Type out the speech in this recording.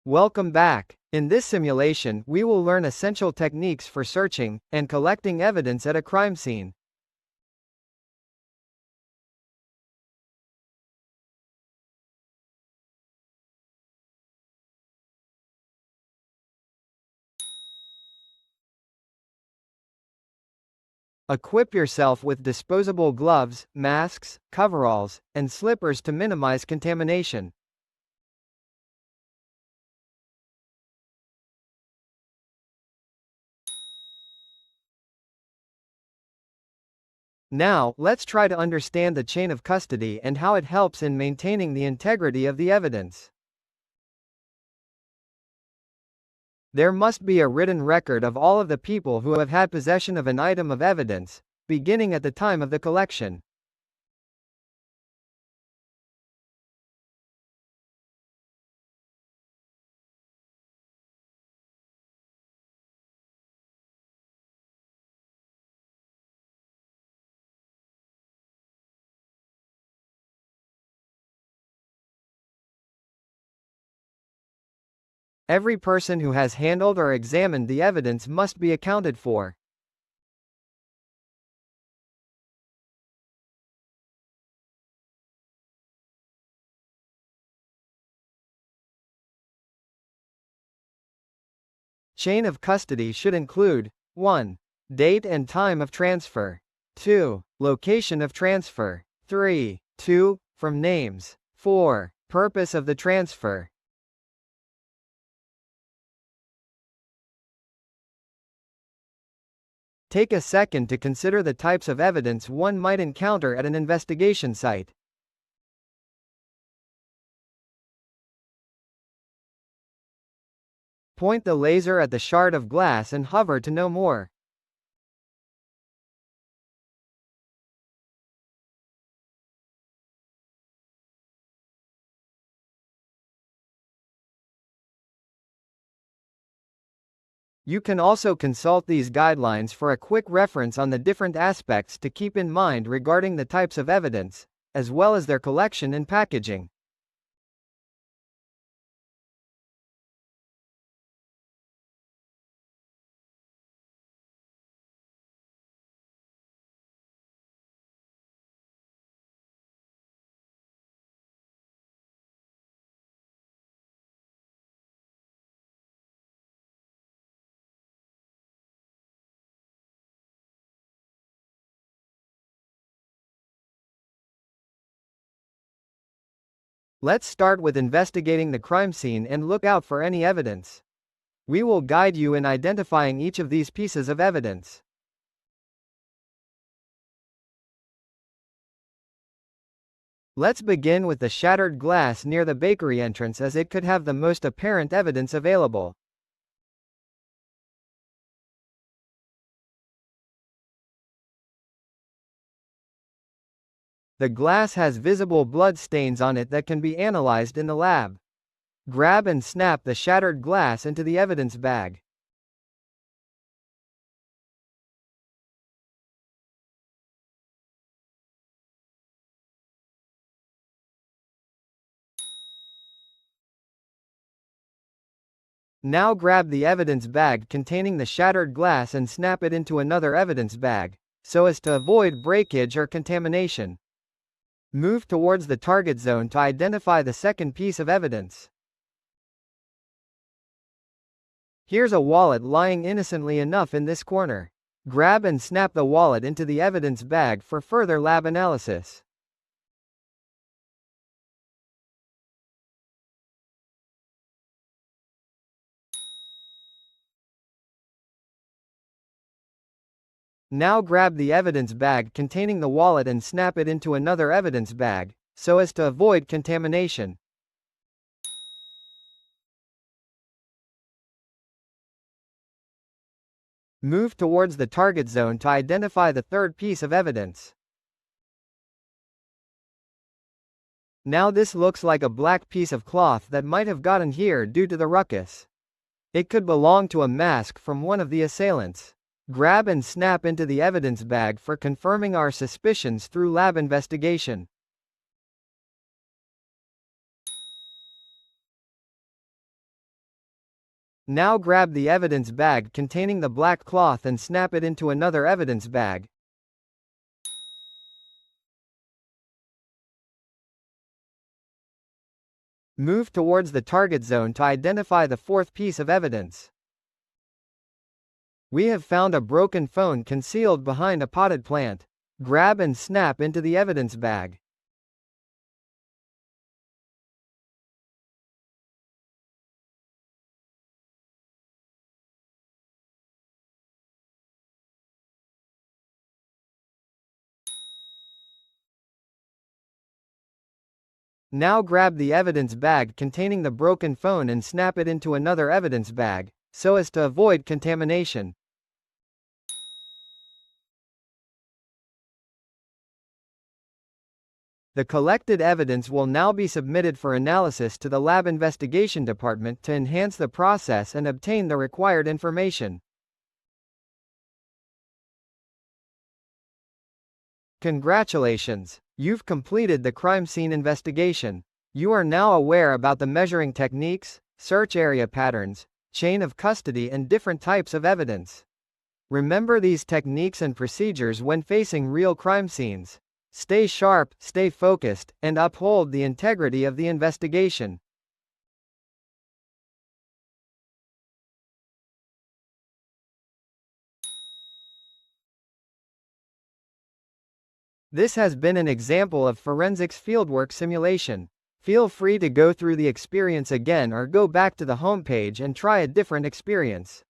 Welcome back. In this simulation, we will learn essential techniques for searching and collecting evidence at a crime scene. Equip yourself with disposable gloves, masks, coveralls, and slippers to minimize contamination. Now, let's try to understand the chain of custody and how it helps in maintaining the integrity of the evidence. There must be a written record of all of the people who have had possession of an item of evidence, beginning at the time of the collection. Every person who has handled or examined the evidence must be accounted for. Chain of custody should include 1. Date and time of transfer. 2. Location of transfer. 3. 2. From names. 4. Purpose of the transfer. Take a second to consider the types of evidence one might encounter at an investigation site. Point the laser at the shard of glass and hover to know more. You can also consult these guidelines for a quick reference on the different aspects to keep in mind regarding the types of evidence, as well as their collection and packaging. Let's start with investigating the crime scene and look out for any evidence. We will guide you in identifying each of these pieces of evidence. Let's begin with the shattered glass near the bakery entrance as it could have the most apparent evidence available. The glass has visible blood stains on it that can be analyzed in the lab. Grab and snap the shattered glass into the evidence bag. Now grab the evidence bag containing the shattered glass and snap it into another evidence bag, so as to avoid breakage or contamination. Move towards the target zone to identify the second piece of evidence. Here's a wallet lying innocently enough in this corner. Grab and snap the wallet into the evidence bag for further lab analysis. Now grab the evidence bag containing the wallet and snap it into another evidence bag, so as to avoid contamination. Move towards the target zone to identify the third piece of evidence. Now this looks like a black piece of cloth that might have gotten here due to the ruckus. It could belong to a mask from one of the assailants. Grab and snap into the evidence bag for confirming our suspicions through lab investigation. Now grab the evidence bag containing the black cloth and snap it into another evidence bag. Move towards the target zone to identify the fourth piece of evidence. We have found a broken phone concealed behind a potted plant. Grab and snap into the evidence bag. Now grab the evidence bag containing the broken phone and snap it into another evidence bag, so as to avoid contamination. The collected evidence will now be submitted for analysis to the lab investigation department to enhance the process and obtain the required information. Congratulations! You've completed the crime scene investigation. You are now aware about the measuring techniques, search area patterns, chain of custody, and different types of evidence. Remember these techniques and procedures when facing real crime scenes. Stay sharp, stay focused, and uphold the integrity of the investigation. This has been an example of forensics fieldwork simulation. Feel free to go through the experience again or go back to the homepage and try a different experience.